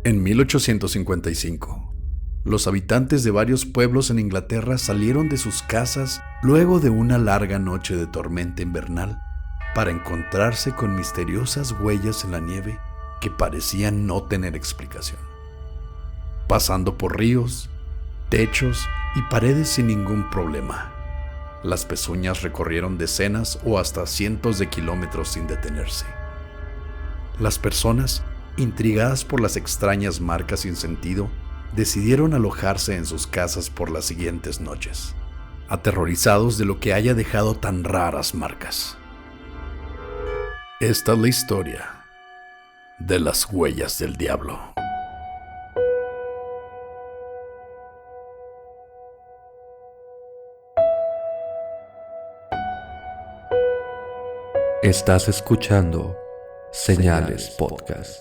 En 1855, los habitantes de varios pueblos en Inglaterra salieron de sus casas luego de una larga noche de tormenta invernal para encontrarse con misteriosas huellas en la nieve que parecían no tener explicación. Pasando por ríos, techos y paredes sin ningún problema, las pezuñas recorrieron decenas o hasta cientos de kilómetros sin detenerse. Las personas, intrigadas por las extrañas marcas sin sentido, decidieron alojarse en sus casas por las siguientes noches, aterrorizados de lo que haya dejado tan raras marcas. Esta es la historia de las huellas del diablo. Estás escuchando Señales Podcast.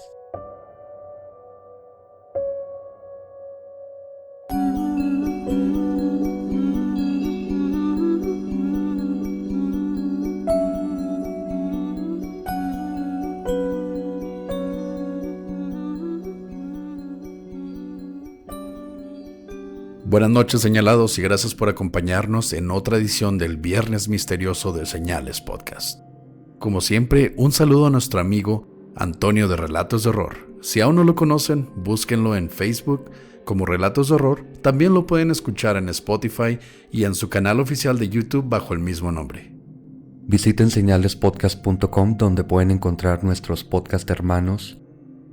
Buenas noches, señalados, y gracias por acompañarnos en otra edición del Viernes Misterioso de Señales Podcast. Como siempre, un saludo a nuestro amigo Antonio de Relatos de Horror. Si aún no lo conocen, búsquenlo en Facebook como Relatos de Horror. También lo pueden escuchar en Spotify y en su canal oficial de YouTube bajo el mismo nombre. Visiten señalespodcast.com, donde pueden encontrar nuestros podcast hermanos,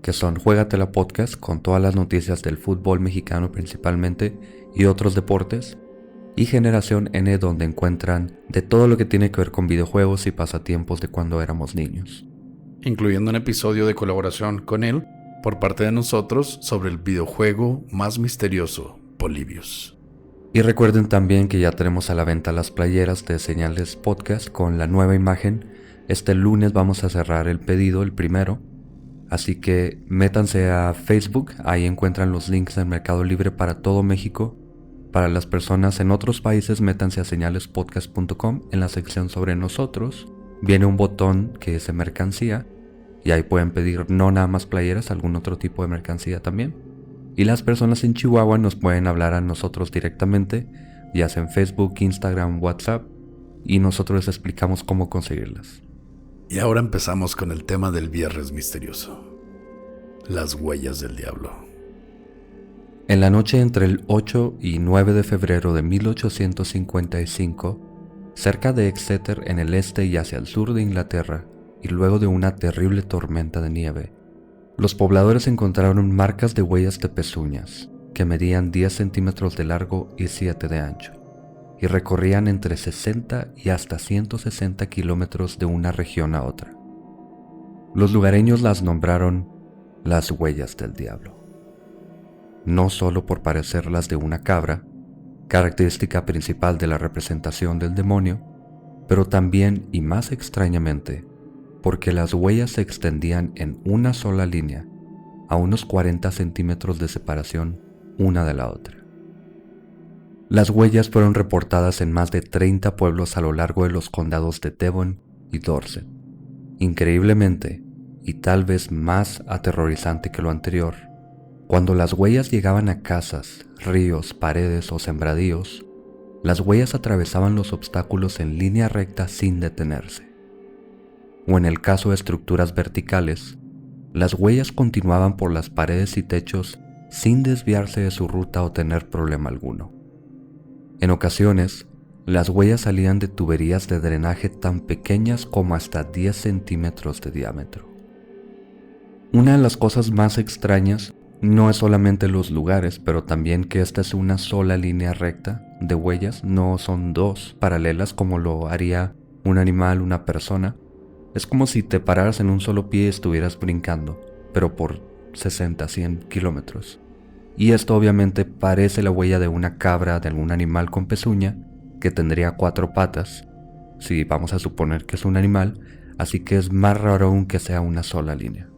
que son Juégatela Podcast, con todas las noticias del fútbol mexicano principalmente y otros deportes, y Generación N, donde encuentran de todo lo que tiene que ver con videojuegos y pasatiempos de cuando éramos niños, incluyendo un episodio de colaboración con él por parte de nosotros sobre el videojuego más misterioso, Polybius. Y recuerden también que ya tenemos a la venta las playeras de Señales Podcast con la nueva imagen. Este lunes vamos a cerrar el pedido, el primero, así que métanse a Facebook, ahí encuentran los links en Mercado Libre para todo México. Para las personas en otros países, métanse a señalespodcast.com, en la sección sobre nosotros viene un botón que dice mercancía y ahí pueden pedir no nada más playeras, algún otro tipo de mercancía también. Y las personas en Chihuahua nos pueden hablar a nosotros directamente, ya sea en Facebook, Instagram, WhatsApp, y nosotros les explicamos cómo conseguirlas. Y ahora empezamos con el tema del Viernes Misterioso: las huellas del diablo. En la noche entre el 8 y 9 de febrero de 1855, cerca de Exeter, en el este y hacia el sur de Inglaterra, y luego de una terrible tormenta de nieve, los pobladores encontraron marcas de huellas de pezuñas que medían 10 centímetros de largo y 7 de ancho, y recorrían entre 60 y hasta 160 kilómetros de una región a otra. Los lugareños las nombraron las huellas del diablo, no solo por parecerlas de una cabra, característica principal de la representación del demonio, pero también, y más extrañamente, porque las huellas se extendían en una sola línea, a unos 40 centímetros de separación una de la otra. Las huellas fueron reportadas en más de 30 pueblos a lo largo de los condados de Devon y Dorset. Increíblemente, y tal vez más aterrorizante que lo anterior, cuando las huellas llegaban a casas, ríos, paredes o sembradíos, las huellas atravesaban los obstáculos en línea recta sin detenerse. O en el caso de estructuras verticales, las huellas continuaban por las paredes y techos sin desviarse de su ruta o tener problema alguno. En ocasiones, las huellas salían de tuberías de drenaje tan pequeñas como hasta 10 centímetros de diámetro. Una de las cosas más extrañas no es solamente los lugares, pero también que esta es una sola línea recta de huellas, no son dos paralelas como lo haría un animal, una persona. Es como si te pararas en un solo pie y estuvieras brincando, pero por 60, 100 kilómetros. Y esto obviamente parece la huella de una cabra, de algún animal con pezuña, que tendría 4 patas, si vamos a suponer que es un animal, así que es más raro aún que sea una sola línea.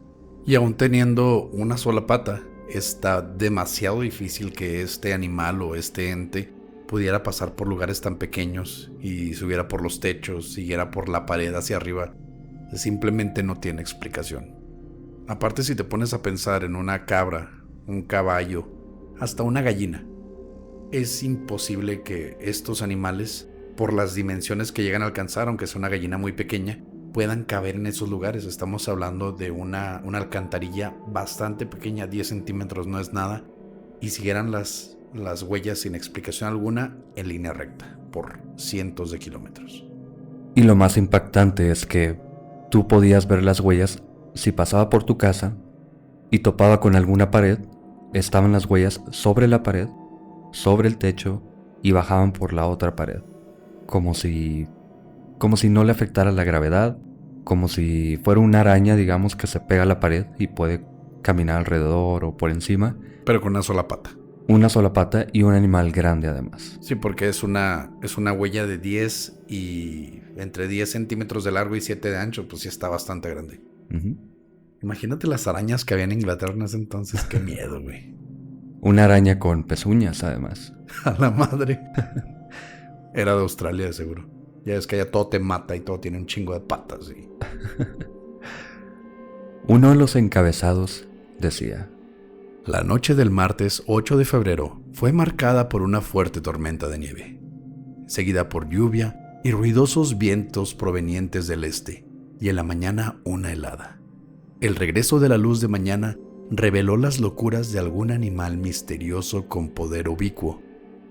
Y aún teniendo una sola pata, está demasiado difícil que este animal o este ente pudiera pasar por lugares tan pequeños y subiera por los techos, siguiera por la pared hacia arriba. Simplemente no tiene explicación. Aparte, si te pones a pensar en una cabra un caballo, hasta una gallina. Es imposible que estos animales, por las dimensiones que llegan a alcanzar, aunque sea una gallina muy pequeña, puedan caber en esos lugares. Estamos hablando de una alcantarilla bastante pequeña, 10 centímetros no es nada, y siguieran las huellas sin explicación alguna en línea recta, por cientos de kilómetros. Y lo más impactante es que tú podías ver las huellas si pasaba por tu casa y topaba con alguna pared, estaban las huellas sobre la pared, sobre el techo y bajaban por la otra pared, como si no le afectara la gravedad, como si fuera una araña, digamos, que se pega a la pared y puede caminar alrededor o por encima. Pero con una sola pata. Una sola pata y un animal grande además. Sí, porque es una huella de 10 y entre 10 centímetros de largo y 7 de ancho, pues sí está bastante grande. Uh-huh. Imagínate las arañas que había en Inglaterra en ese entonces, qué miedo, güey. Una araña con pezuñas además. A la madre. Era de Australia de seguro. Ya es que allá todo te mata y todo tiene un chingo de patas. ¿Sí? Uno de los encabezados decía: la noche del martes 8 de febrero fue marcada por una fuerte tormenta de nieve, seguida por lluvia y ruidosos vientos provenientes del este, y en la mañana una helada. El regreso de la luz de mañana reveló las locuras de algún animal misterioso con poder ubicuo,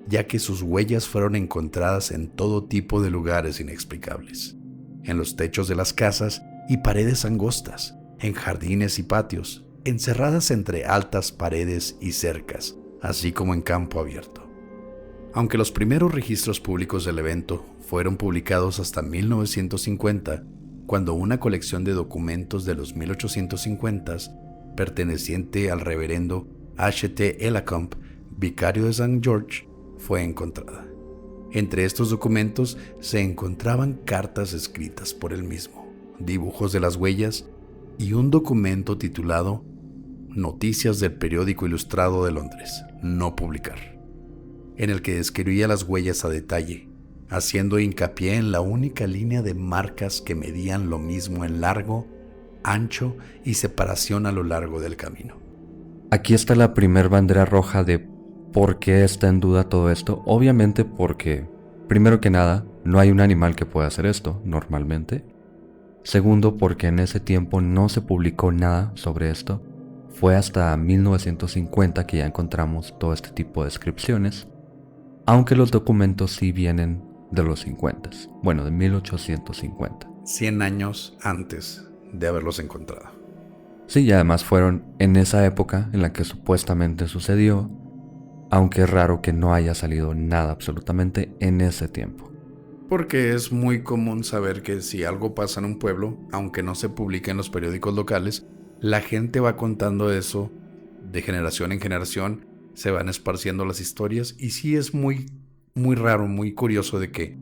ya que sus huellas fueron encontradas en todo tipo de lugares inexplicables, en los techos de las casas y paredes angostas, en jardines y patios, encerradas entre altas paredes y cercas, así como en campo abierto. Aunque los primeros registros públicos del evento fueron publicados hasta 1950, cuando una colección de documentos de los 1850s, perteneciente al reverendo H.T. Ellacombe, vicario de St. George, fue encontrada. Entre estos documentos se encontraban cartas escritas por él mismo, dibujos de las huellas y un documento titulado Noticias del Periódico Ilustrado de Londres, no publicar, en el que describía las huellas a detalle, haciendo hincapié en la única línea de marcas que medían lo mismo en largo, ancho y separación a lo largo del camino. Aquí está la primer bandera roja de por qué está en duda todo esto. Obviamente porque, primero que nada, no hay un animal que pueda hacer esto normalmente. Segundo, porque en ese tiempo no se publicó nada sobre esto. Fue hasta 1950 que ya encontramos todo este tipo de descripciones, aunque los documentos sí vienen de los 50, bueno, de 1850. 100 años antes de haberlos encontrado. Sí, y además fueron en esa época en la que supuestamente sucedió, aunque es raro que no haya salido nada absolutamente en ese tiempo. Porque es muy común saber que si algo pasa en un pueblo, aunque no se publique en los periódicos locales, la gente va contando eso de generación en generación, se van esparciendo las historias y sí es muy raro, muy curioso de que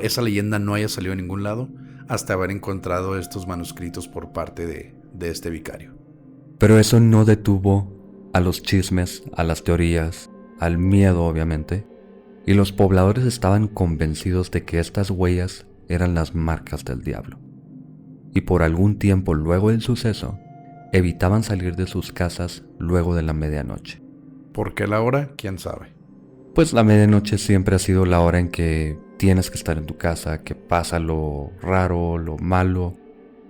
esa leyenda no haya salido a ningún lado hasta haber encontrado estos manuscritos por parte de este vicario. Pero eso no detuvo a los chismes, a las teorías, al miedo obviamente, y los pobladores estaban convencidos de que estas huellas eran las marcas del diablo. Y por algún tiempo luego del suceso, evitaban salir de sus casas luego de la medianoche. ¿Por qué la hora? ¿Quién sabe? Pues la medianoche siempre ha sido la hora en que tienes que estar en tu casa, que pasa lo raro, lo malo.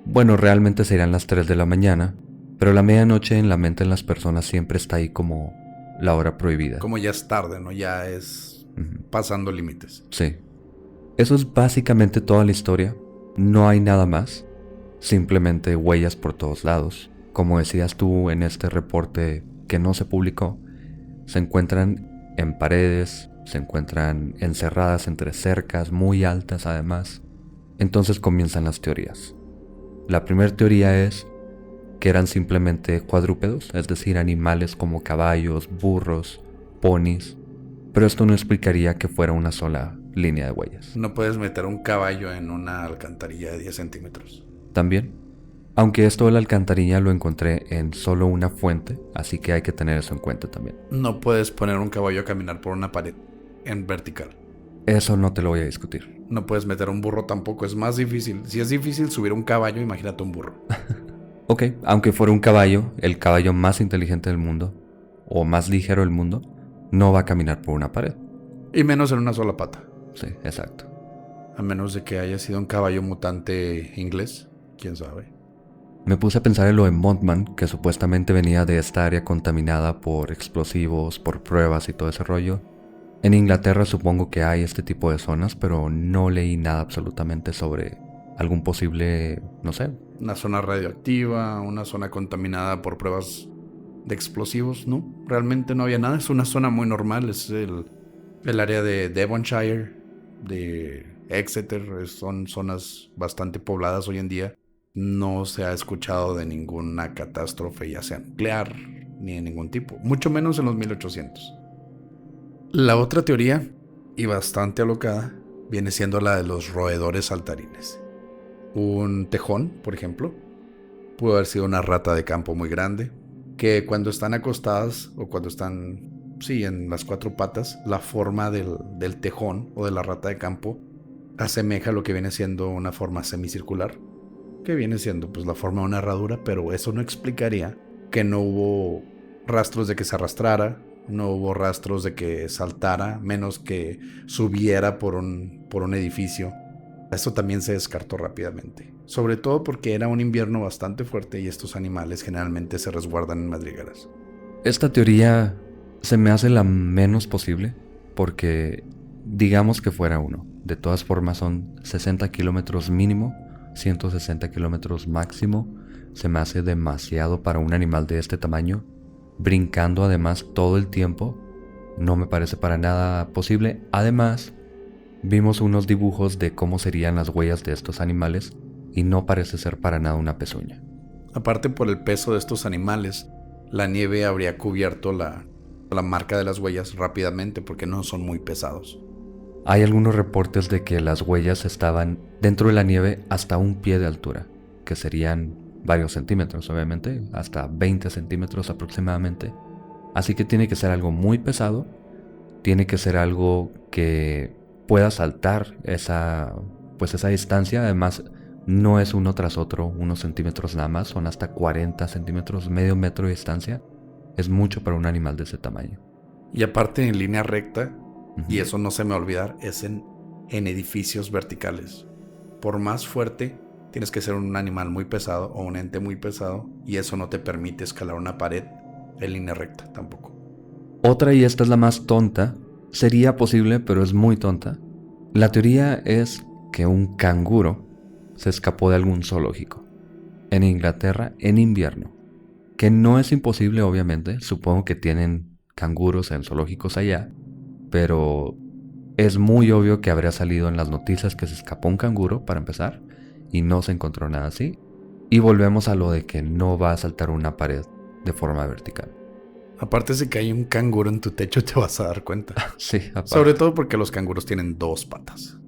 Bueno, realmente serían las 3 de la mañana, pero la medianoche en la mente de las personas siempre está ahí como la hora prohibida. Como ya es tarde, ¿no? Ya es pasando límites. Sí. Eso es básicamente toda la historia. No hay nada más. Simplemente huellas por todos lados. Como decías tú en este reporte que no se publicó, se encuentran en paredes, se encuentran encerradas entre cercas muy altas además. Entonces comienzan las teorías. La primera teoría es que eran simplemente cuadrúpedos, es decir, animales como caballos, burros, ponis, pero esto no explicaría que fuera una sola línea de huellas. No puedes meter un caballo en una alcantarilla de 10 centímetros. También, aunque esto de la alcantarilla lo encontré en solo una fuente, así que hay que tener eso en cuenta también. No puedes poner un caballo a caminar por una pared en vertical. Eso no te lo voy a discutir. No puedes meter un burro tampoco, es más difícil. Si es difícil subir un caballo, imagínate un burro. Ok, aunque fuera un caballo, el caballo más inteligente del mundo, o más ligero del mundo no va a caminar por una pared. Y menos en una sola pata. Sí, exacto. A menos de que haya sido un caballo mutante inglés, quién sabe. Me puse a pensar en lo de Mothman, que supuestamente venía de esta área contaminada por explosivos, por pruebas y todo ese rollo. En Inglaterra supongo que hay este tipo de zonas, pero no leí nada absolutamente sobre algún posible, no sé. Una zona radioactiva, una zona contaminada por pruebas de explosivos, ¿no? Realmente no había nada, es una zona muy normal, es el área de Devonshire, de Exeter, son zonas bastante pobladas hoy en día. No se ha escuchado de ninguna catástrofe, ya sea nuclear, ni de ningún tipo, mucho menos en los 1800. La otra teoría, y bastante alocada, viene siendo la de los roedores saltarines. Un tejón, por ejemplo, pudo haber sido una rata de campo muy grande, que cuando están acostadas o cuando están, sí, en las cuatro patas, la forma del tejón o de la rata de campo asemeja a lo que viene siendo una forma semicircular, que viene siendo pues la forma de una herradura, pero eso no explicaría que no hubo rastros de que se arrastrara, no hubo rastros de que saltara, menos que subiera por un edificio. Eso también se descartó rápidamente, sobre todo porque era un invierno bastante fuerte y estos animales generalmente se resguardan en madrigueras. Esta teoría se me hace la menos posible porque digamos que fuera uno. De todas formas son 60 kilómetros mínimo, 160 kilómetros máximo. Se me hace demasiado para un animal de este tamaño, brincando además todo el tiempo. No me parece para nada posible. Además, vimos unos dibujos de cómo serían las huellas de estos animales y no parece ser para nada una pezuña. Aparte, por el peso de estos animales, la nieve habría cubierto la marca de las huellas rápidamente porque no son muy pesados. Hay algunos reportes de que las huellas estaban dentro de la nieve hasta un pie de altura, que serían varios centímetros, obviamente, hasta 20 centímetros aproximadamente. Así que tiene que ser algo muy pesado, tiene que ser algo que pueda saltar esa distancia. Además, no es uno tras otro, unos centímetros nada más, son hasta 40 centímetros, medio metro de distancia. Es mucho para un animal de ese tamaño. Y aparte en línea recta, y eso no se me va a olvidar, es en edificios verticales. Por más fuerte, tienes que ser un animal muy pesado o un ente muy pesado, y eso no te permite escalar una pared en línea recta tampoco. Otra, y esta es la más tonta, sería posible pero es muy tonta. La teoría es que un canguro se escapó de algún zoológico en Inglaterra en invierno, que no es imposible obviamente, supongo que tienen canguros en zoológicos allá, pero es muy obvio que habría salido en las noticias que se escapó un canguro para empezar y no se encontró nada así. Y volvemos a lo de que no va a saltar una pared de forma vertical. Aparte, si que hay un canguro en tu techo te vas a dar cuenta. Sí, aparte. Sobre todo porque los canguros tienen dos patas.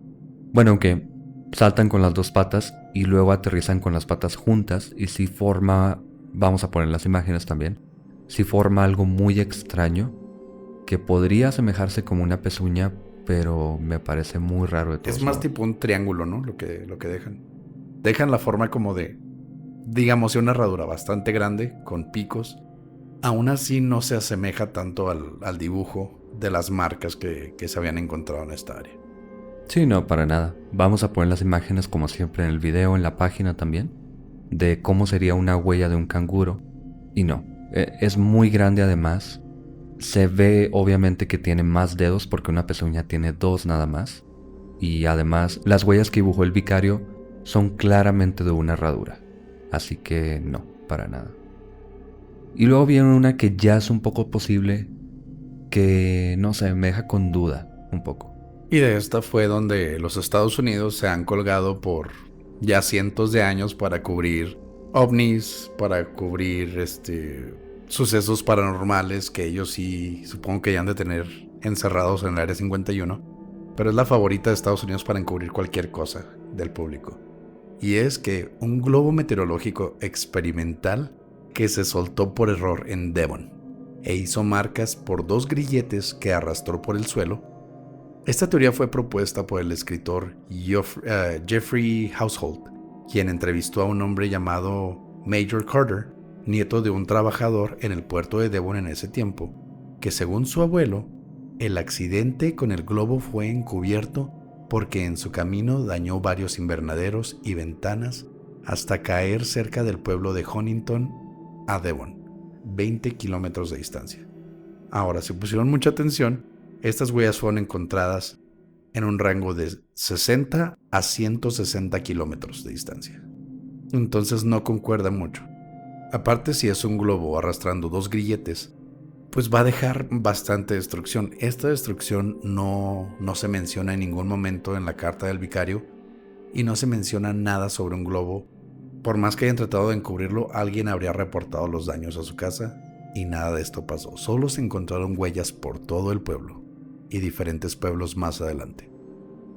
Bueno, aunque saltan con las dos patas y luego aterrizan con las patas juntas y si forma, vamos a poner las imágenes también, si forma algo muy extraño que podría asemejarse como una pezuña, pero me parece muy raro de todos Es más modos. tipo un triángulo, ¿no? Lo que dejan. Dejan la forma como de, digamos, una herradura bastante grande, con picos. Aún así no se asemeja tanto al dibujo de las marcas que se habían encontrado en esta área. Sí, no, para nada. Vamos a poner las imágenes como siempre en el video, en la página también, de cómo sería una huella de un canguro. Y no, es muy grande además. Se ve obviamente que tiene más dedos porque una pezuña tiene dos nada más. Y además las huellas que dibujó el vicario son claramente de una herradura. Así que no, para nada. Y luego viene una que ya es un poco posible, que no sé, me deja con duda un poco. Y de esta fue donde los Estados Unidos se han colgado por ya cientos de años para cubrir ovnis, para cubrir sucesos paranormales que ellos sí supongo que ya han de tener encerrados en el Área 51. Pero es la favorita de Estados Unidos para encubrir cualquier cosa del público. Y es que un globo meteorológico experimental que se soltó por error en Devon e hizo marcas por dos grilletes que arrastró por el suelo. Esta teoría fue propuesta por el escritor Jeffrey Household, quien entrevistó a un hombre llamado Major Carter, nieto de un trabajador en el puerto de Devon en ese tiempo, que según su abuelo, el accidente con el globo fue encubierto porque en su camino dañó varios invernaderos y ventanas hasta caer cerca del pueblo de Huntington a Devon, 20 kilómetros de distancia. Ahora, si pusieron mucha atención, estas huellas fueron encontradas en un rango de 60 a 160 kilómetros de distancia. Entonces no concuerda mucho. Aparte, si es un globo arrastrando 2 grilletes, pues va a dejar bastante destrucción. Esta destrucción no se menciona en ningún momento en la carta del vicario y no se menciona nada sobre un globo. Por más que hayan tratado de encubrirlo, alguien habría reportado los daños a su casa y nada de esto pasó. Solo se encontraron huellas por todo el pueblo y diferentes pueblos más adelante.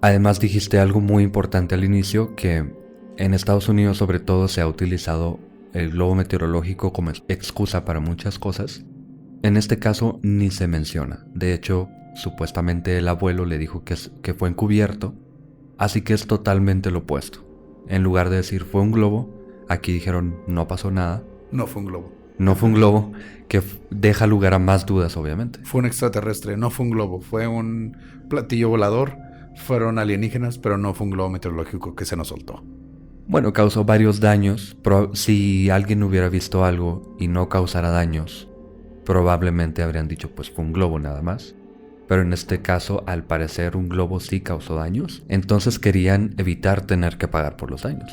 Además dijiste algo muy importante al inicio, que en Estados Unidos sobre todo se ha utilizado el globo meteorológico como excusa para muchas cosas. En este caso ni se menciona. De hecho, supuestamente el abuelo le dijo que fue encubierto, así que es totalmente lo opuesto. En lugar de decir fue un globo, aquí dijeron no pasó nada. No fue un globo. No fue un globo, que deja lugar a más dudas, obviamente. Fue un extraterrestre, no fue un globo. Fue un platillo volador, fueron alienígenas, pero no fue un globo meteorológico que se nos soltó. Bueno, causó varios daños. Si alguien hubiera visto algo y no causara daños, probablemente habrían dicho pues fue un globo nada más. Pero en este caso, al parecer, un globo sí causó daños. Entonces querían evitar tener que pagar por los daños.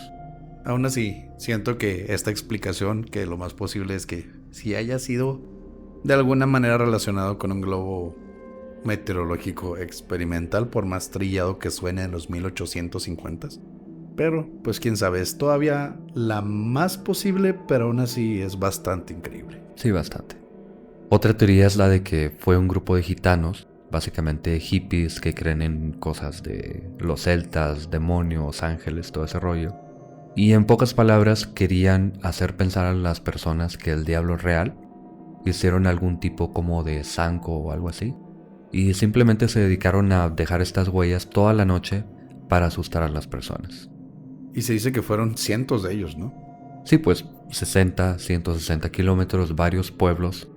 Aún así, siento que esta explicación, que lo más posible es que si haya sido de alguna manera relacionado con un globo meteorológico experimental, por más trillado que suene en los 1850s. Pero, pues quién sabe, es todavía la más posible, pero aún así es bastante increíble. Sí, bastante. Otra teoría es la de que fue un grupo de gitanos, básicamente hippies que creen en cosas de los celtas, demonios, ángeles, todo ese rollo. Y en pocas palabras querían hacer pensar a las personas que el diablo es real. Hicieron algún tipo como de zanco o algo así. Y simplemente se dedicaron a dejar estas huellas toda la noche para asustar a las personas. Y se dice que fueron cientos de ellos, ¿no? Sí, pues 60, 160 kilómetros, varios pueblos.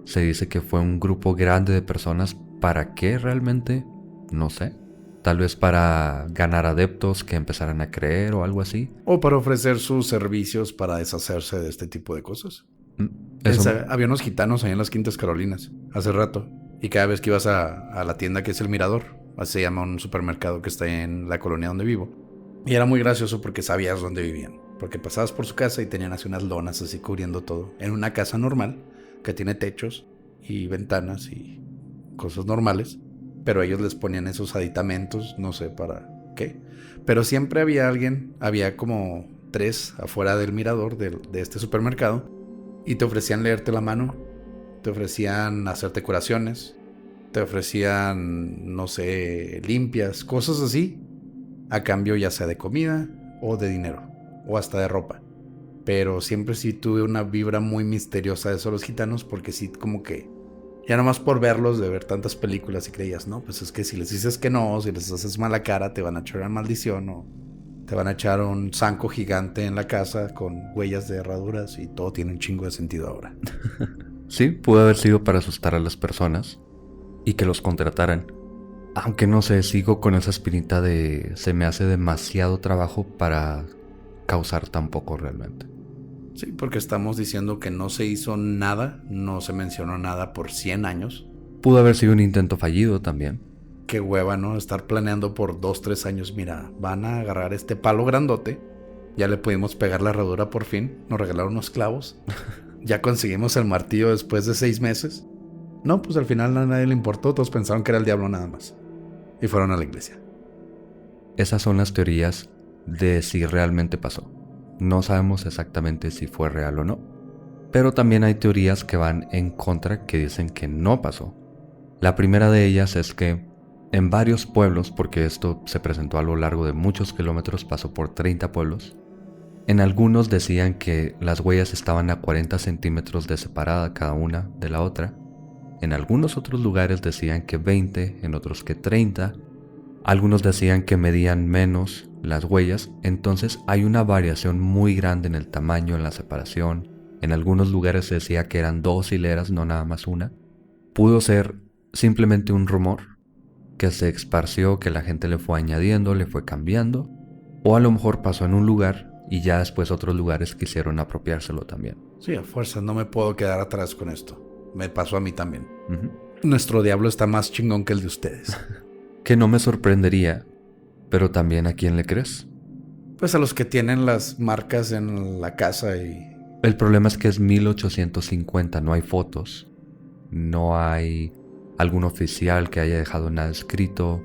Se dice que fue un grupo grande de personas. ¿Para qué realmente? No sé. Tal vez para ganar adeptos que empezaran a creer o algo así. O para ofrecer sus servicios para deshacerse de este tipo de cosas. Había unos gitanos ahí en las Quintas Carolinas hace rato. Y cada vez que ibas a la tienda que es El Mirador, así se llama un supermercado que está en la colonia donde vivo. Y era muy gracioso porque sabías dónde vivían. Porque pasabas por su casa y tenían así unas lonas así cubriendo todo. En una casa normal que tiene techos y ventanas y cosas normales. Pero ellos les ponían esos aditamentos, no sé para qué. Pero siempre había alguien, había como 3 afuera del mirador de este supermercado. Y te ofrecían leerte la mano, te ofrecían hacerte curaciones, te ofrecían, no sé, limpias, cosas así. A cambio ya sea de comida o de dinero, o hasta de ropa. Pero siempre sí tuve una vibra muy misteriosa de esos los gitanos, porque sí como que ya nomás por verlos, de ver tantas películas y creías, no, pues es que si les dices que no, si les haces mala cara, te van a echar una maldición o te van a echar un zanco gigante en la casa con huellas de herraduras y todo tiene un chingo de sentido ahora. Sí, pudo haber sido para asustar a las personas y que los contrataran. Aunque no sé, sigo con esa espinita de se me hace demasiado trabajo para causar tan poco realmente. Sí, porque estamos diciendo que no se hizo nada, no se mencionó nada por 100 años. Pudo haber sido un intento fallido también. Qué hueva, ¿no? Estar planeando por 2-3 años. Mira, van a agarrar este palo grandote. Ya le pudimos pegar la herradura por fin. Nos regalaron unos clavos. Ya conseguimos el martillo después de 6 meses. No, pues al final a nadie le importó. Todos pensaron que era el diablo nada más. Y fueron a la iglesia. Esas son las teorías de si realmente pasó. No sabemos exactamente si fue real o no. Pero también hay teorías que van en contra, que dicen que no pasó. La primera de ellas es que en varios pueblos, porque esto se presentó a lo largo de muchos kilómetros, pasó por 30 pueblos. En algunos decían que las huellas estaban a 40 centímetros de separada cada una de la otra. En algunos otros lugares decían que 20, en otros que 30. Algunos decían que medían menos las huellas. Entonces hay una variación muy grande en el tamaño, en la separación, en algunos lugares se decía que eran 2 hileras, no nada más una, pudo ser simplemente un rumor que se esparció, que la gente le fue añadiendo, le fue cambiando, o a lo mejor pasó en un lugar y ya después otros lugares quisieron apropiárselo también. Sí, a fuerza, no me puedo quedar atrás con esto. Me pasó a mí también. Uh-huh. Nuestro diablo está más chingón que el de ustedes. Que no me sorprendería, pero también ¿a quién le crees? Pues a los que tienen las marcas en la casa y... El problema es que es 1850, no hay fotos, no hay algún oficial que haya dejado nada escrito.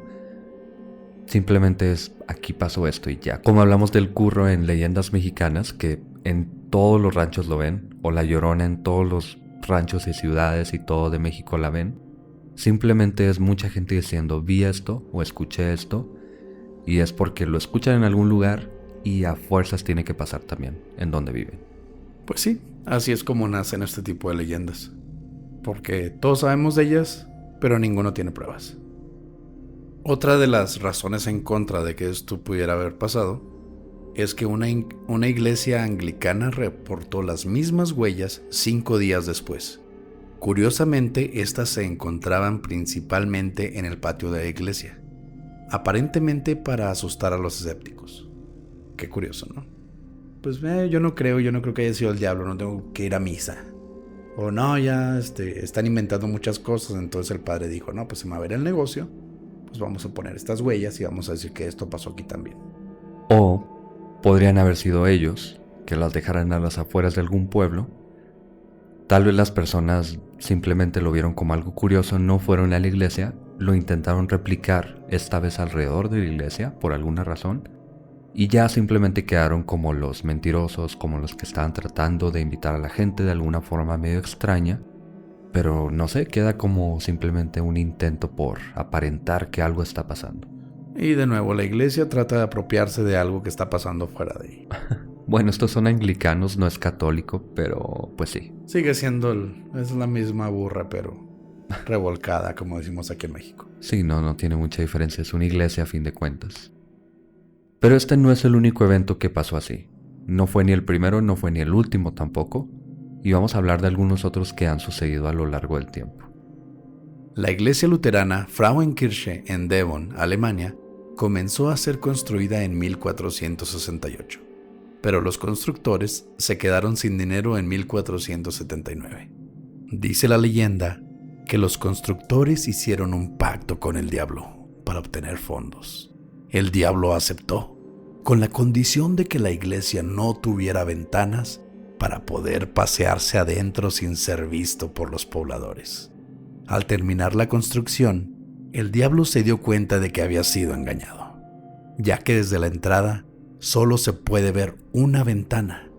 Simplemente es, aquí pasó esto y ya. Como hablamos del curro en Leyendas Mexicanas, que en todos los ranchos lo ven, o la Llorona en todos los ranchos y ciudades y todo de México la ven. Simplemente es mucha gente diciendo, vi esto o escuché esto, y es porque lo escuchan en algún lugar y a fuerzas tiene que pasar también en donde viven. Pues sí, así es como nacen este tipo de leyendas. Porque todos sabemos de ellas, pero ninguno tiene pruebas. Otra de las razones en contra de que esto pudiera haber pasado es que una iglesia anglicana reportó las mismas huellas 5 días después. Curiosamente, estas se encontraban principalmente en el patio de la iglesia, aparentemente para asustar a los escépticos. Qué curioso, ¿no? Pues yo no creo que haya sido el diablo, no tengo que ir a misa. O no, ya están inventando muchas cosas, entonces el padre dijo, no, pues se me va a ver el negocio, pues vamos a poner estas huellas y vamos a decir que esto pasó aquí también. O podrían haber sido ellos, que las dejaran a las afueras de algún pueblo. Tal vez las personas simplemente lo vieron como algo curioso, no fueron a la iglesia, lo intentaron replicar esta vez alrededor de la iglesia por alguna razón, y ya simplemente quedaron como los mentirosos, como los que estaban tratando de invitar a la gente de alguna forma medio extraña, pero no sé, queda como simplemente un intento por aparentar que algo está pasando. Y de nuevo, la iglesia trata de apropiarse de algo que está pasando fuera de ahí. Bueno, estos son anglicanos, no es católico, pero pues sí. Sigue siendo es la misma burra, pero revolcada, como decimos aquí en México. Sí, no tiene mucha diferencia, es una iglesia a fin de cuentas. Pero este no es el único evento que pasó así. No fue ni el primero, no fue ni el último tampoco. Y vamos a hablar de algunos otros que han sucedido a lo largo del tiempo. La iglesia luterana Frauenkirche en Devon, Alemania, comenzó a ser construida en 1468. Pero los constructores se quedaron sin dinero en 1479. Dice la leyenda que los constructores hicieron un pacto con el diablo para obtener fondos. El diablo aceptó, con la condición de que la iglesia no tuviera ventanas para poder pasearse adentro sin ser visto por los pobladores. Al terminar la construcción, el diablo se dio cuenta de que había sido engañado, ya que desde la entrada solo se puede ver una ventana,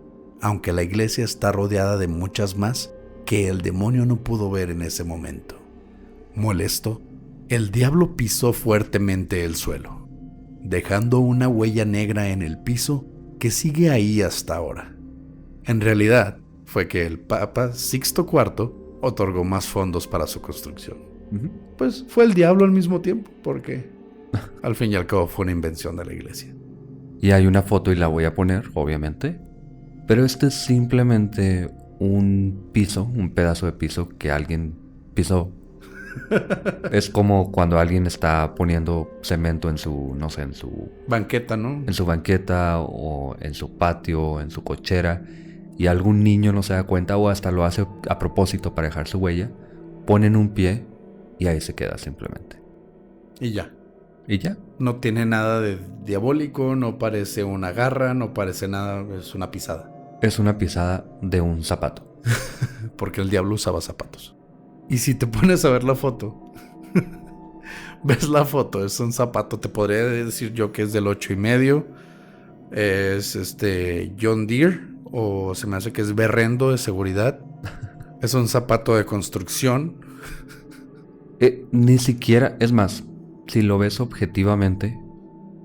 aunque la iglesia está rodeada de muchas más que el demonio no pudo ver en ese momento. Molesto, el diablo pisó fuertemente el suelo, dejando una huella negra en el piso que sigue ahí hasta ahora. En realidad, fue que el Papa Sixto IV otorgó más fondos para su construcción. Pues fue el diablo al mismo tiempo, porque al fin y al cabo fue una invención de la iglesia. Y hay una foto y la voy a poner, obviamente. Pero este es simplemente un piso, un pedazo de piso que alguien pisó. Es como cuando alguien está poniendo cemento en su, no sé, en su banqueta, ¿no? En su banqueta o en su patio, en su cochera, y algún niño no se da cuenta o hasta lo hace a propósito para dejar su huella, ponen un pie y ahí se queda simplemente. Y ya. ¿Y ya? No tiene nada de diabólico, no parece una garra, no parece nada, es una pisada. Es una pisada de un zapato. Porque el diablo usaba zapatos. Y si te pones a ver la foto, ves la foto, es un zapato, te podría decir yo que es del 8.5, es John Deere, o se me hace que es berrendo de seguridad. Es un zapato de construcción. Ni siquiera, es más, si lo ves objetivamente,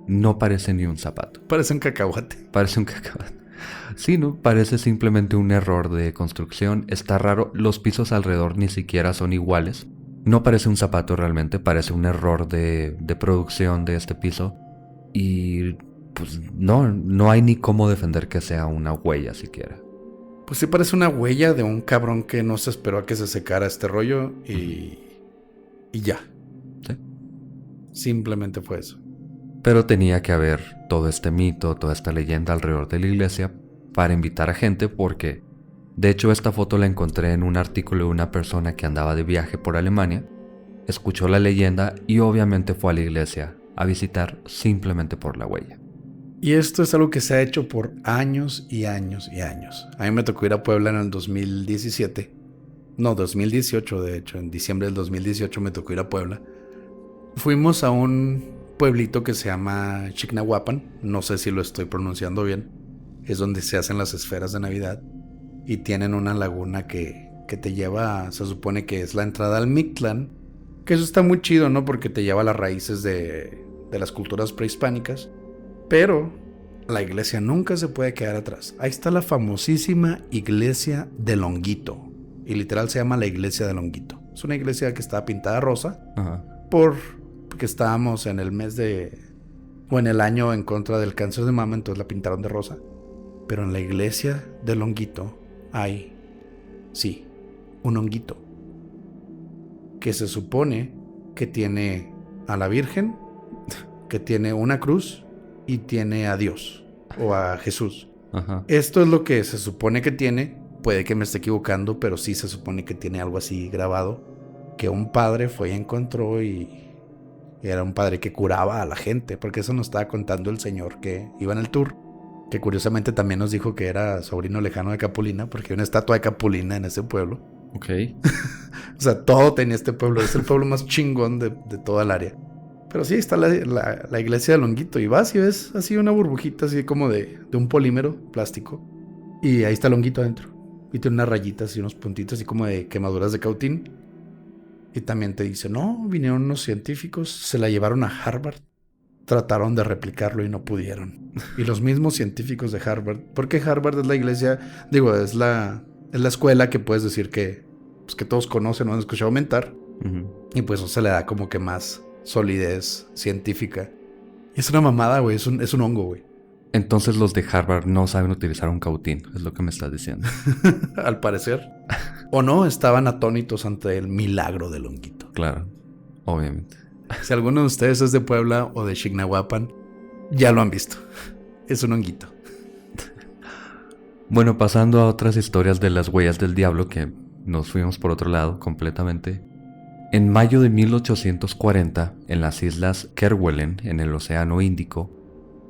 no parece ni un zapato. Parece un cacahuate. Parece un cacahuate. Sí, ¿no? Parece simplemente un error de construcción. Está raro. Los pisos alrededor ni siquiera son iguales. No parece un zapato realmente. Parece un error de producción de este piso. Y pues no hay ni cómo defender que sea una huella siquiera. Pues sí parece una huella de un cabrón que no se esperó a que se secara este rollo y ya. Sí. Simplemente fue eso. Pero tenía que haber todo este mito, toda esta leyenda alrededor de la iglesia para invitar a gente porque, de hecho, esta foto la encontré en un artículo de una persona que andaba de viaje por Alemania, escuchó la leyenda y obviamente fue a la iglesia a visitar simplemente por la huella. Y esto es algo que se ha hecho por años y años y años. A mí me tocó ir a Puebla en el 2017. No, 2018 de hecho. En diciembre del 2018 me tocó ir a Puebla. Fuimos a un pueblito que se llama Chignahuapan. No sé si lo estoy pronunciando bien. Es donde se hacen las esferas de Navidad. Y tienen una laguna que te lleva, se supone que es la entrada al Mictlán. Que eso está muy chido, ¿no? Porque te lleva a las raíces de las culturas prehispánicas. Pero la iglesia nunca se puede quedar atrás. Ahí está la famosísima iglesia de Longuito. Y literal se llama la iglesia de Longuito. Es una iglesia que está pintada rosa. Ajá. Porque estábamos en el mes o en el año en contra del cáncer de mama. Entonces la pintaron de rosa. Pero en la iglesia de Longuito hay, sí, un honguito. Que se supone que tiene a la Virgen. Que tiene una cruz. Y tiene a Dios o a Jesús. Ajá. Esto es lo que se supone que tiene. Puede que me esté equivocando, pero sí se supone que tiene algo así grabado. Que un padre fue y encontró y era un padre que curaba a la gente. Porque eso nos estaba contando el señor que iba en el tour. Que curiosamente también nos dijo que era sobrino lejano de Capulina. Porque hay una estatua de Capulina en ese pueblo. Ok. O sea, todo tenía este pueblo. Es el pueblo más chingón de toda el área. Pero sí, está la iglesia de Longuito. Y vas y ves así una burbujita así como de un polímero plástico. Y ahí está Longuito adentro. Y tiene unas rayitas y unos puntitos así como de quemaduras de cautín. Y también te dice, no, vinieron unos científicos, se la llevaron a Harvard. Trataron de replicarlo y no pudieron. Y los mismos científicos de Harvard. Porque Harvard es la iglesia, digo, es la escuela que puedes decir que todos conocen o han escuchado mentar. Uh-huh. Y pues eso se le da como que más solidez científica. Y es una mamada, güey. Es un hongo, güey. Entonces los de Harvard no saben utilizar un cautín, es lo que me estás diciendo. Al parecer. O no, estaban atónitos ante el milagro del honguito. Claro, obviamente. Si alguno de ustedes es de Puebla o de Chignahuapan, ya lo han visto. Es un honguito. Bueno, pasando a otras historias de las huellas del diablo, que nos fuimos por otro lado completamente. En mayo de 1840, en las islas Kerguelen, en el Océano Índico,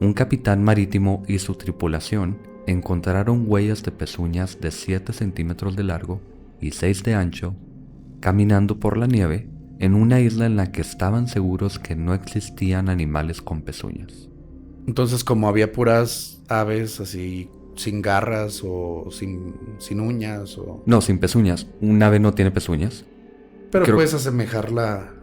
un capitán marítimo y su tripulación encontraron huellas de pezuñas de 7 centímetros de largo y 6 de ancho, caminando por la nieve en una isla en la que estaban seguros que no existían animales con pezuñas. Entonces, como había puras aves así sin garras o sin uñas o... No, sin pezuñas. Un ave no tiene pezuñas. Pero puedes asemejarla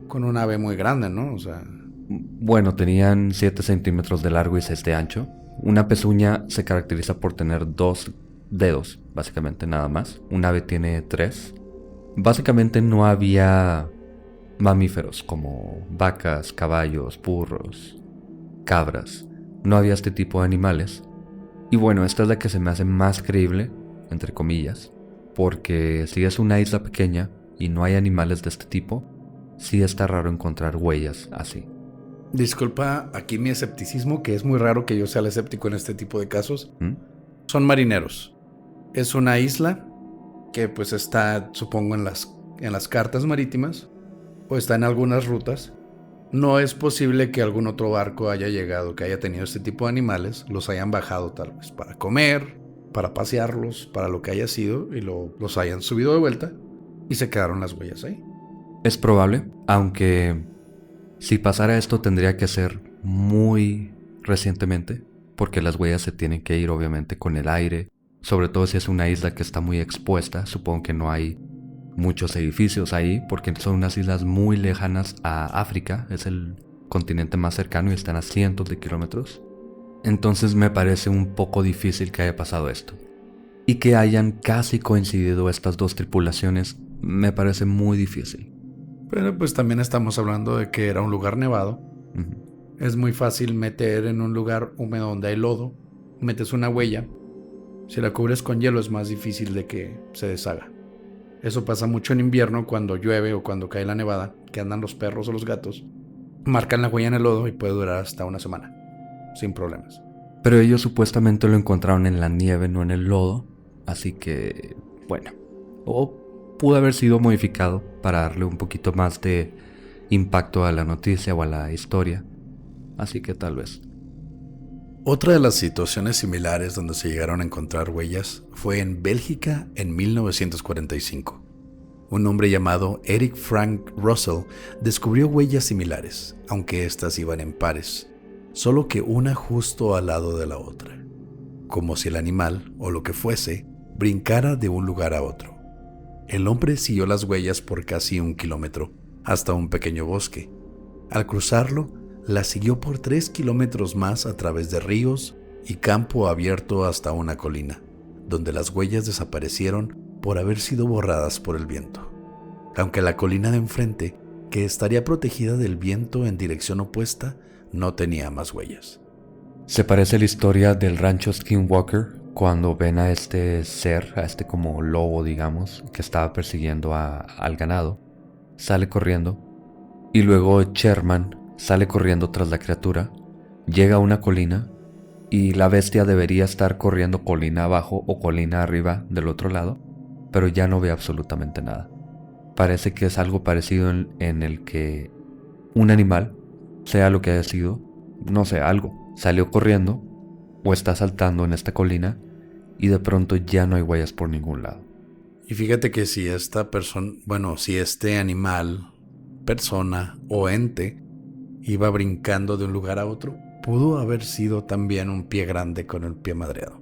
con un ave muy grande, ¿no? O sea... Bueno, tenían 7 centímetros de largo y 6 de ancho. Una pezuña se caracteriza por tener 2 dedos, básicamente nada más. Un ave tiene 3. Básicamente no había mamíferos como vacas, caballos, burros, cabras. No había este tipo de animales. Y bueno, esta es la que se me hace más creíble, entre comillas, porque si es una isla pequeña y no hay animales de este tipo, sí está raro encontrar huellas así. Disculpa aquí mi escepticismo, que es muy raro que yo sea el escéptico en este tipo de casos. Son marineros. Es una isla que pues está, supongo, en las cartas marítimas o está en algunas rutas. No es posible que algún otro barco haya llegado, que haya tenido este tipo de animales, los hayan bajado tal vez para comer, para pasearlos, para lo que haya sido, y los hayan subido de vuelta y se quedaron las huellas ahí. Es probable, aunque si pasara esto tendría que ser muy recientemente, porque las huellas se tienen que ir obviamente con el aire, sobre todo si es una isla que está muy expuesta. Supongo que no hay muchos edificios ahí, porque son unas islas muy lejanas a África, es el continente más cercano y están a cientos de kilómetros. Entonces me parece un poco difícil que haya pasado esto. Y que hayan casi coincidido estas dos tripulaciones me parece muy difícil. Pero pues también estamos hablando de que era un lugar nevado. Es muy fácil meter en un lugar húmedo donde hay lodo, metes una huella Si la cubres con hielo es más difícil de que se deshaga. Eso pasa mucho en invierno cuando llueve o cuando cae la nevada, que andan los perros o los gatos, marcan la huella en el lodo y puede durar hasta una semana, sin problemas. Pero ellos supuestamente lo encontraron en la nieve, no en el lodo, así que, bueno, o pudo haber sido modificado para darle un poquito más de impacto a la noticia o a la historia, así que tal vez. Otra de las situaciones similares donde se llegaron a encontrar huellas fue en Bélgica en 1945. Un hombre llamado Eric Frank Russell descubrió huellas similares, aunque éstas iban en pares, solo que una justo al lado de la otra, como si el animal, o lo que fuese, brincara de un lugar a otro. El hombre siguió las huellas por casi 1 kilómetro, hasta un pequeño bosque. Al cruzarlo, la siguió por 3 kilómetros más a través de ríos y campo abierto hasta una colina, donde las huellas desaparecieron por haber sido borradas por el viento. Aunque la colina de enfrente, que estaría protegida del viento en dirección opuesta, no tenía más huellas. Se parece a la historia del rancho Skinwalker, cuando ven a este ser, a este como lobo, digamos, que estaba persiguiendo al ganado. Sale corriendo y luego Sherman sale corriendo tras la criatura, llega a una colina y la bestia debería estar corriendo colina abajo o colina arriba del otro lado, pero ya no ve absolutamente nada. Parece que es algo parecido en el que un animal, sea lo que haya sido, no sé, algo, salió corriendo o está saltando en esta colina y de pronto ya no hay huellas por ningún lado. Y fíjate que si esta persona, si este animal, persona o ente iba brincando de un lugar a otro, pudo haber sido también un pie grande con el pie madreado.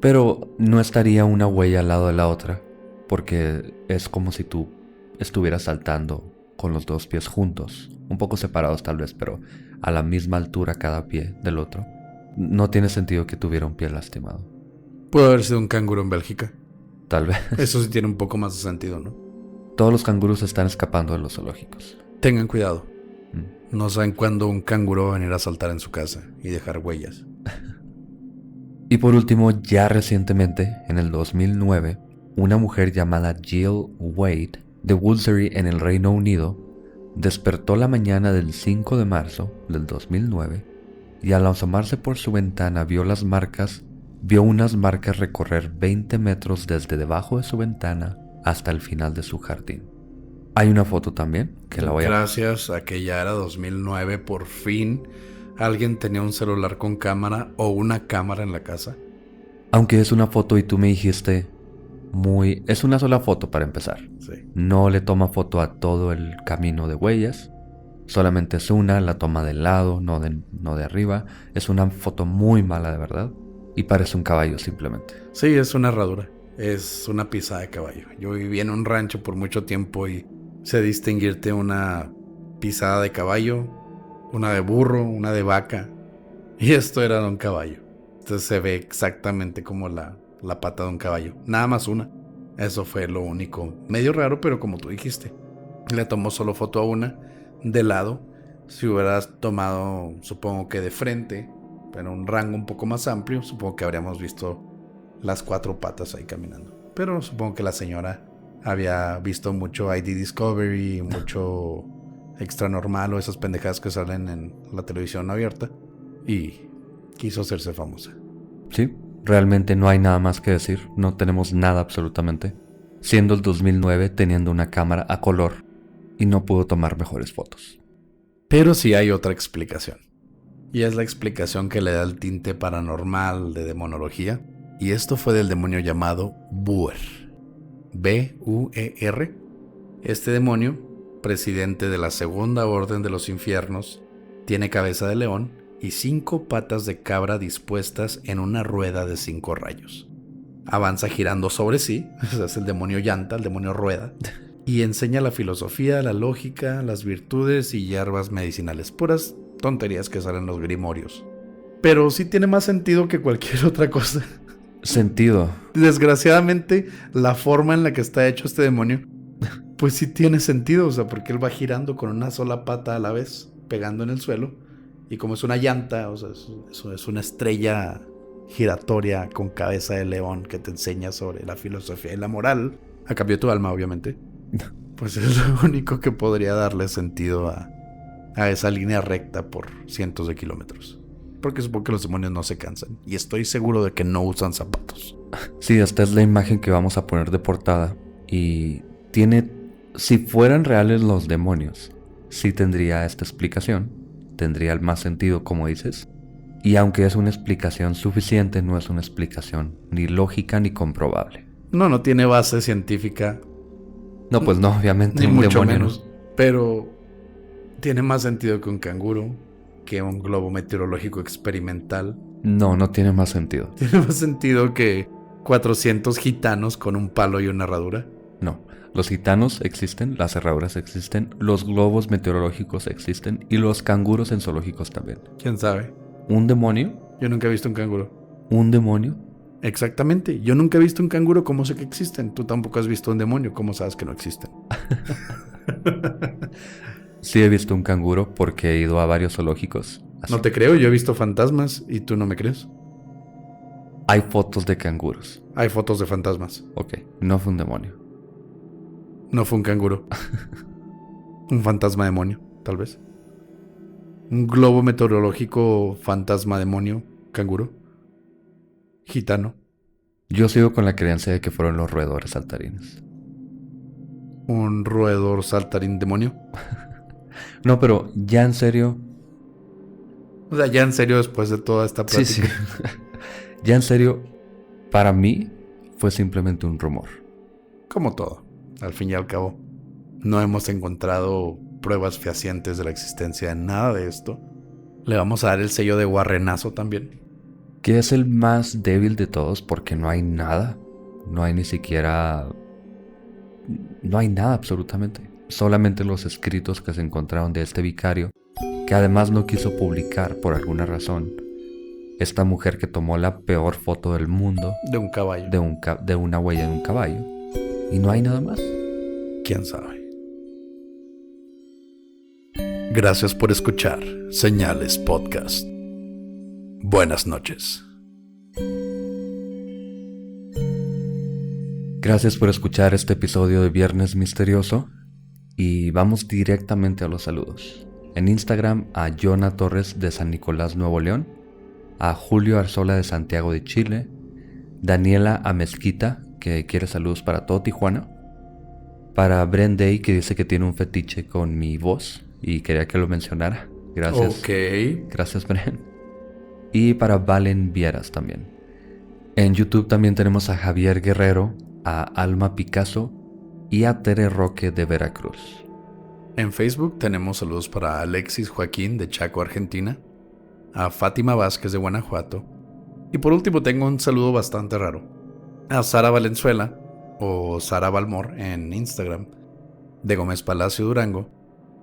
Pero no estaría una huella al lado de la otra, porque es como si tú estuvieras saltando con los dos pies juntos, un poco separados tal vez, pero a la misma altura cada pie del otro. No tiene sentido que tuviera un pie lastimado. Pudo haber sido un canguro en Bélgica. Tal vez. Eso sí tiene un poco más de sentido, ¿no? Todos los canguros están escapando de los zoológicos. Tengan cuidado. No saben cuándo un canguro va a venir a saltar en su casa y dejar huellas. Y por último, ya recientemente, en el 2009, una mujer llamada Jill Wade, de Woolsey en el Reino Unido, despertó la mañana del 5 de marzo del 2009 y al asomarse por su ventana vio unas marcas recorrer 20 metros desde debajo de su ventana hasta el final de su jardín. Hay una foto también que la voy a... Gracias a que ya era 2009, por fin alguien tenía un celular con cámara o una cámara en la casa. Aunque es una foto y tú me dijiste es una sola foto para empezar. Sí. No le toma foto a todo el camino de huellas. Solamente es una, la toma del lado, no de arriba. Es una foto muy mala de verdad. Y parece un caballo simplemente. Sí, es una herradura. Es una pisada de caballo. Yo viví en un rancho por mucho tiempo y sé distinguirte una pisada de caballo, una de burro, una de vaca. Y esto era de un caballo. Entonces se ve exactamente como la pata de un caballo. Nada más una. Eso fue lo único. Medio raro, pero como tú dijiste. Le tomó solo foto a una de lado. Si hubieras tomado, supongo que de frente, pero un rango un poco más amplio, supongo que habríamos visto las 4 patas ahí caminando. Pero supongo que la señora había visto mucho ID Discovery, mucho Extra Normal o esas pendejadas que salen en la televisión abierta y quiso hacerse famosa. Sí, realmente no hay nada más que decir. No tenemos nada absolutamente. Siendo el 2009 teniendo una cámara a color y no pudo tomar mejores fotos. Pero sí hay otra explicación. Y es la explicación que le da el tinte paranormal de demonología. Y esto fue del demonio llamado Buer. B-U-E-R. Este demonio, presidente de la Segunda Orden de los Infiernos, tiene cabeza de león y 5 patas de cabra dispuestas en una rueda de 5 rayos. Avanza girando sobre sí, es el demonio llanta, el demonio rueda, y enseña la filosofía, la lógica, las virtudes y hierbas medicinales. Puras tonterías que salen en los grimorios. Pero sí tiene más sentido que cualquier otra cosa. Sentido. Desgraciadamente, la forma en la que está hecho este demonio, pues sí tiene sentido, o sea, porque él va girando con una sola pata a la vez, pegando en el suelo, y como es una llanta, o sea, es una estrella giratoria con cabeza de león que te enseña sobre la filosofía y la moral, a cambio de tu alma, obviamente, pues es lo único que podría darle sentido a esa línea recta por cientos de kilómetros. Porque supongo que los demonios no se cansan. Y estoy seguro de que no usan zapatos. Sí, esta es la imagen que vamos a poner de portada. Y tiene... Si fueran reales los demonios, sí tendría esta explicación. Tendría más sentido, como dices. Y aunque es una explicación suficiente, no es una explicación ni lógica ni comprobable. No tiene base científica. No, pues no, obviamente. Ni un mucho demonio, menos. Pero tiene más sentido que un canguro, que un globo meteorológico experimental. No tiene más sentido. Tiene más sentido que 400 gitanos con un palo y una herradura. No, los gitanos existen, las herraduras existen, los globos meteorológicos existen y los canguros en zoológicos también. ¿Quién sabe? ¿Un demonio? Yo nunca he visto un canguro. ¿Un demonio? Exactamente. Yo nunca he visto un canguro. ¿Cómo sé que existen? Tú tampoco has visto un demonio. ¿Cómo sabes que no existen? Sí he visto un canguro porque he ido a varios zoológicos. No te creo. Yo he visto fantasmas y tú no me crees. Hay fotos de canguros. Hay fotos de fantasmas. Ok, no fue un demonio. No fue un canguro. Un fantasma demonio, tal vez. Un globo meteorológico fantasma demonio canguro. Gitano. Yo sigo con la creencia de que fueron los roedores saltarines. Un roedor saltarín demonio. No, pero ya en serio. O sea, ya en serio, después de toda esta plática. Sí. Ya en serio, para mí fue simplemente un rumor. Como todo, al fin y al cabo. No hemos encontrado pruebas fehacientes de la existencia de nada de esto. Le vamos a dar el sello de guarrenazo también. Que es el más débil de todos porque no hay nada. No hay ni siquiera... No hay nada absolutamente. Solamente los escritos que se encontraron de este vicario, que además no quiso publicar por alguna razón. Esta mujer que tomó la peor foto del mundo. De un caballo. De una huella de un caballo. Y no hay nada más. ¿Quién sabe? Gracias por escuchar Señales Podcast. Buenas noches. Gracias por escuchar este episodio de Viernes Misterioso. Y vamos directamente a los saludos. En Instagram a Jonah Torres de San Nicolás, Nuevo León. A Julio Arzola de Santiago de Chile. Daniela Amezquita, que quiere saludos para todo Tijuana. Para Bren Day, que dice que tiene un fetiche con mi voz y quería que lo mencionara. Gracias. Ok. Gracias, Bren. Y para Valen Vieras también. En YouTube también tenemos a Javier Guerrero, a Alma Picasso y a Tere Roque de Veracruz. En Facebook tenemos saludos para Alexis Joaquín de Chaco, Argentina, a Fátima Vázquez de Guanajuato, y por último tengo un saludo bastante raro, a Sara Valenzuela, o Sara Balmor en Instagram, de Gómez Palacio, Durango,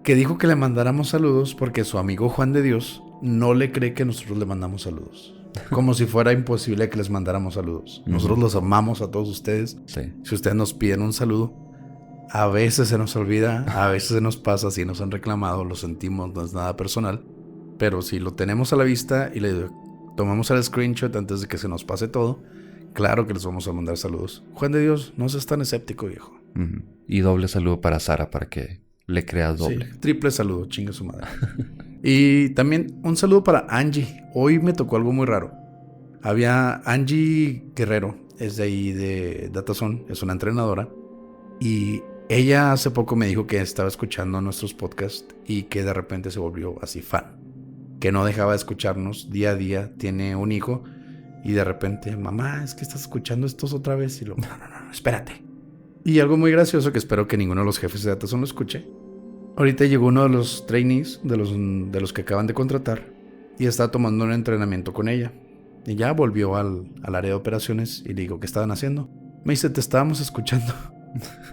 que dijo que le mandáramos saludos porque su amigo Juan de Dios no le cree que nosotros le mandamos saludos. Como si fuera imposible que les mandáramos saludos. Nosotros los amamos a todos ustedes. Sí. Si ustedes nos piden un saludo, a veces se nos olvida, a veces se nos pasa, si nos han reclamado, lo sentimos, no es nada personal. Pero si lo tenemos a la vista y le tomamos el screenshot antes de que se nos pase todo, claro que les vamos a mandar saludos. Juan de Dios, no seas tan escéptico, viejo. Y doble saludo para Sara para que le creas doble. Sí, triple saludo, chinga su madre. Y también un saludo para Angie. Hoy me tocó algo muy raro. Había Angie Guerrero, es de ahí de Datazone, es una entrenadora. Y ella hace poco me dijo que estaba escuchando nuestros podcasts y que de repente se volvió así fan. Que no dejaba de escucharnos día a día, tiene un hijo. Y de repente, mamá, es que estás escuchando estos otra vez. Y luego, no, espérate. Y algo muy gracioso que espero que ninguno de los jefes de Datazone lo escuche. Ahorita llegó uno de los trainees, de los que acaban de contratar, y está tomando un entrenamiento con ella. Y ya volvió al área de operaciones y le digo, ¿qué estaban haciendo? Me dice, te estábamos escuchando.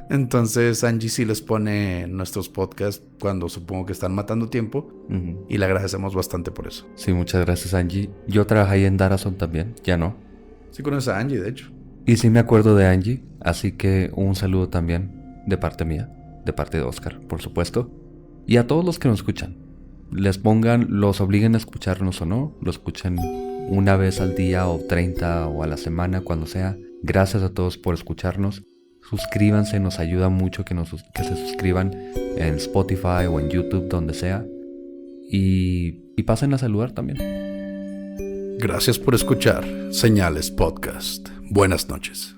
Entonces Angie sí les pone nuestros podcasts cuando supongo que están matando tiempo. Y le agradecemos bastante por eso. Sí, muchas gracias, Angie. Yo trabajé ahí en Datazone también, ya no. Sí conoces a Angie, de hecho. Y sí me acuerdo de Angie, así que un saludo también de parte mía, de parte de Oscar, por supuesto. Y a todos los que nos escuchan, les pongan, los obliguen a escucharnos o no, lo escuchen una vez al día o 30 o a la semana, cuando sea. Gracias a todos por escucharnos. Suscríbanse, nos ayuda mucho que se suscriban en Spotify o en YouTube, donde sea. Y pasen a saludar también. Gracias por escuchar Señales Podcast. Buenas noches.